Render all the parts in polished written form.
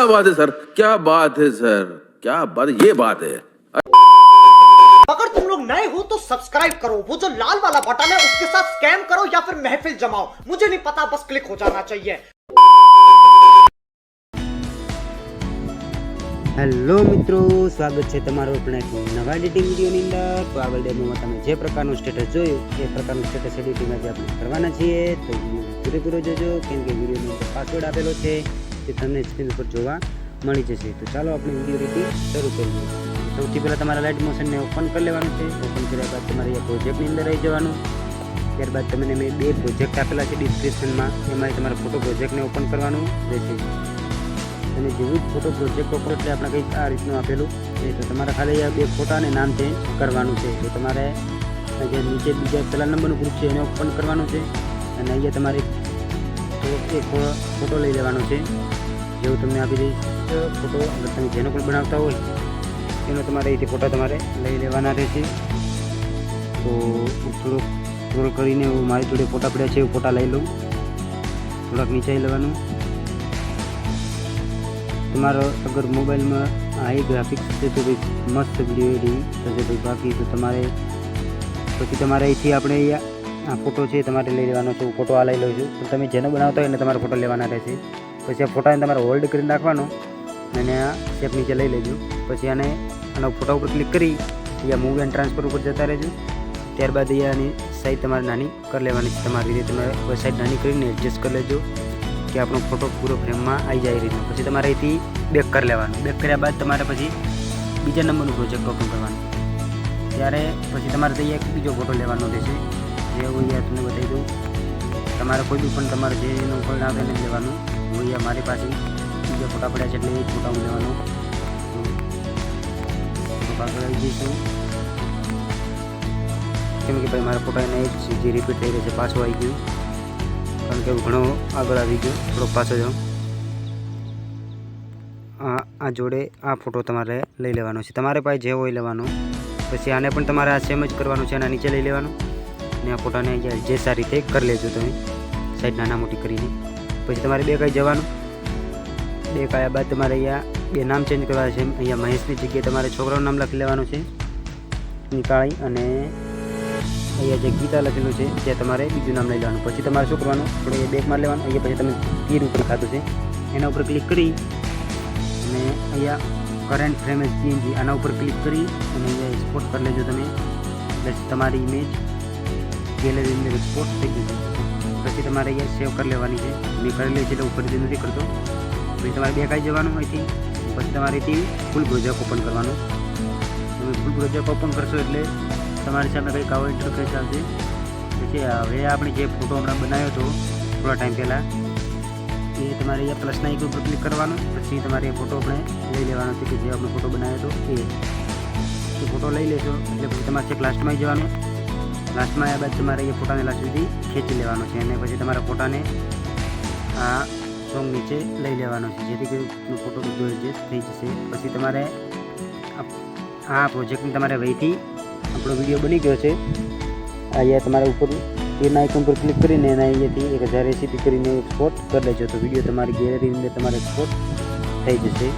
बात है सर, क्या बात है सर, क्या बात, ये बात है। अगर तुम लोग नए हो तो सब्सक्राइब करो, वो जो लाल वाला बटन है उसके साथ स्कैम करो या फिर महफिल जमाओ, मुझे नहीं पता, बस क्लिक हो जाना चाहिए। હેલો મિત્રો, સ્વાગત છે તમારું આપણા એક નવા એડિટિંગ વિડીયોની અંદર। તો આગળ ડેમોમાં તમે જે પ્રકારનું સ્ટેટસ જોયું એ પ્રકારનું સ્ટેટસ એડિટિંગ આજે આપણે કરવાના છીએ। તો પૂરેપૂરો જોજો, કેમ કે વિડીયોની અંદર પાસવર્ડ આપેલો છે તે તમને સ્ક્રીન ઉપર જોવા મળી જશે। તો ચાલો આપણે વિડીયો એડિટિંગ શરૂ કરીએ। સૌથી પહેલાં તમારા લાઇટ મોશનને ઓપન કરી લેવાનું છે। ઓપન કર્યા બાદ તમારે આ પ્રોજેક્ટની અંદર આવી જવાનું। ત્યારબાદ તમને મેં બે પ્રોજેક્ટ આપેલા છે ડિસ્ક્રિપ્શનમાં, એમાં તમારે ફોટો પ્રોજેક્ટને ઓપન કરવાનું રહેશે। અને જેવું જ ફોટો પ્રોજેક્ટ ઉપર એટલે આપણે કંઈક આ રીતનું આપેલું છે। તો તમારે ખાલી આ બે ફોટાને નામ ચેન્જ કરવાનું છે। તો તમારે જે નીચે બીજા પહેલા નંબરનું ગ્રુપ છે એને ઓપન કરવાનું છે અને અહીંયા તમારે એક ફોટો લઈ લેવાનો છે। જેવું તમને આપી દઈશ ફોટો, અગર તમે જેનો પણ બનાવતા હોય એનો તમારે અહીંથી ફોટા તમારે લઈ લેવાના રહેશે। તો થોડોક સ્ક્રોલ કરીને હું મારી જોડે ફોટા પડ્યા છે એ ફોટા લઈ લઉં, થોડાક નીચે લેવાનું। તમારો અગર મોબાઈલમાં હાઈ ગ્રાફિક્સ છે તો ભાઈ મસ્ત વિડીયો એડિટિંગ થશે ભાઈ। બાકી તો તમારે પછી તમારે અહીંથી આપણે અહીંયા આ ફોટો છે તમારે લઈ લેવાનો છે। હું ફોટો આ લઈ લઉં છું, તો તમે જેનો બનાવતા હોય એને તમારે ફોટો લેવાના રહેશે। પછી આ ફોટાને તમારે હોલ્ડ કરીને રાખવાનો અને આ શેપ નીચે લઈ લેજો। પછી આના ફોટા ઉપર ક્લિક કરી અહીંયા મૂવ એન્ડ ટ્રાન્સફર ઉપર જતા રહેજો। ત્યારબાદ અહીંયાની સાઈઝ તમારે નાની કરી લેવાની છે। તમારી રીતે તમે સાઈઝ નાની કરીને એડજસ્ટ કરી લેજો કે આપણો ફોટો પૂરો ફ્રેમમાં આવી જાય રીતનું। પછી તમારે અહીંથી બેક કરી લેવાનું। બેક કર્યા બાદ તમારે પછી બીજા નંબરનું પ્રોજેક્ટ ઓપન કરવાનું। ત્યારે પછી તમારે ત્યાં એક બીજો ફોટો લેવાનો રહેશે, જે હું અહીંયા તમને બતાવી દઉં। તમારે કોઈ બી પણ તમારે જે એનો કોઈ આવે એને લેવાનું। હું અહીંયા મારી પાસે બીજા ફોટા પડ્યા છે એટલે એ જ ફોટા હું લેવાનો। તો આગળ આવી જઈશું, કેમ કે ભાઈ મારા ફોટા એને જ જે રિપીટ થઈ રહ્યો છે પાછું આવી ગયું, કારણ કે ઘણો આગળ આવી ગયો, થોડોક પાછો જાઉં। આ જોડે આ ફોટો તમારે લઈ લેવાનો છે, તમારે પાસે જે હોય લેવાનો। પછી આને પણ તમારે આ સેમ જ કરવાનું છે, આના નીચે લઈ લેવાનું ને આ ફોટાને અહીંયા જે સારી રીતે કરી લેજો તમે, સાઈડ નાના મોટી કરીને। પછી તમારે બે કાંઈ જવાનું। બે કાયા બાદ તમારે અહીંયા બે નામ ચેન્જ કરવા છે। અહીંયા મહેશની જગ્યાએ તમારે છોકરાનું નામ લખી લેવાનું છે નીકાળી, અને અહીંયા જે ગીતા લખેલું છે ત્યાં તમારે બીજું નામ લઈ લેવાનું। પછી તમારે શું કરવાનું, થોડું એ બેકમાં લેવાનું। અહીંયા પછી તમે તીર ઉપર ખાતું છે એના ઉપર ક્લિક કરી અને અહીંયા કરંટ ફ્રેમ એઝ પીએનજી આના ઉપર ક્લિક કરી અને અહીંયા એક્સપોર્ટ કરી લેજો તમે, એટલે તમારી ઇમેજ ગેલેરીની અંદર એક્સપોર્ટ થઈ જશે। પછી તમારે અહીંયા સેવ કરી લેવાની છે। મેં કરી લે છે એટલે ઉપરથી નથી કરતો। પછી તમારે બેકાઈ જવાનું અહીંથી। પછી તમારે અહીંથી ફૂલ પ્રોજેક્ટ ઓપન કરવાનું। તમે ફૂલ પ્રોજેક્ટ ઓપન કરશો એટલે તમારી સામે કંઈક આવો ઇન્ટરફેસ આવશે। પછી હવે આપણે જે ફોટો હમણાં બનાવ્યો હતો થોડા ટાઈમ પહેલાં, એ તમારે અહીંયા પ્લસના આઇકન ઉપર ક્લિક કરવાનું। પછી તમારે એ ફોટો આપણે લઈ લેવાનો છે કે જે આપણે ફોટો બનાવ્યો હતો એ ફોટો લઈ લેશો એટલે પછી તમારે છેક લાસ્ટમાં આવી જવાનું। લાસ્ટમાં આવ્યા બાદ તમારે એ ફોટાને લાસ્ટ સુધી ખેંચી લેવાનો છે અને પછી તમારા ફોટાને આ સોંગ નીચે લઈ લેવાનો છે, જેથી કરીને ફોટો બધો એડજસ્ટ થઈ જશે। પછી તમારે આ પ્રોજેક્ટની તમારે વહીથી આપણો વિડીયો બની ગયો છે। અહીંયા તમારે ઉપર એના આઇકન પર ક્લિક કરીને એના અહીંયાથી 1080p કરીને એક્સપોર્ટ કરી લેજો, તો વિડીયો તમારી ગેલેરીની અંદર તમારે એક્સપોર્ટ થઈ જશે।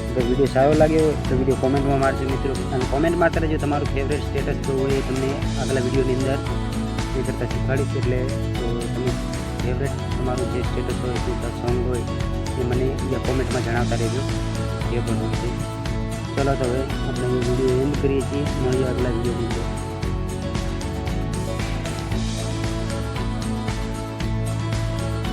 અગર વિડીયો સારો લાગ્યો હોય તો વિડીયો કોમેન્ટમાં મારજો મિત્રો, અને કોમેન્ટ મારતા રહેજો તમારું ફેવરેટ સ્ટેટસ જો હોય એ તમને આગલા વિડીયોની અંદર એ કરતાં શીખવાડીશ। એટલે તો તમે ફેવરેટ તમારું જે સ્ટેટસ હોય કે સોંગ હોય એ મને અહીંયા કોમેન્ટમાં જણાવતા રહેજો જે પણ હોય છે। ચલો તો હવે આપણે વિડીયો એન્ડ કરીએ છીએ, મળીએ આગલા વિડીયોની અંદર।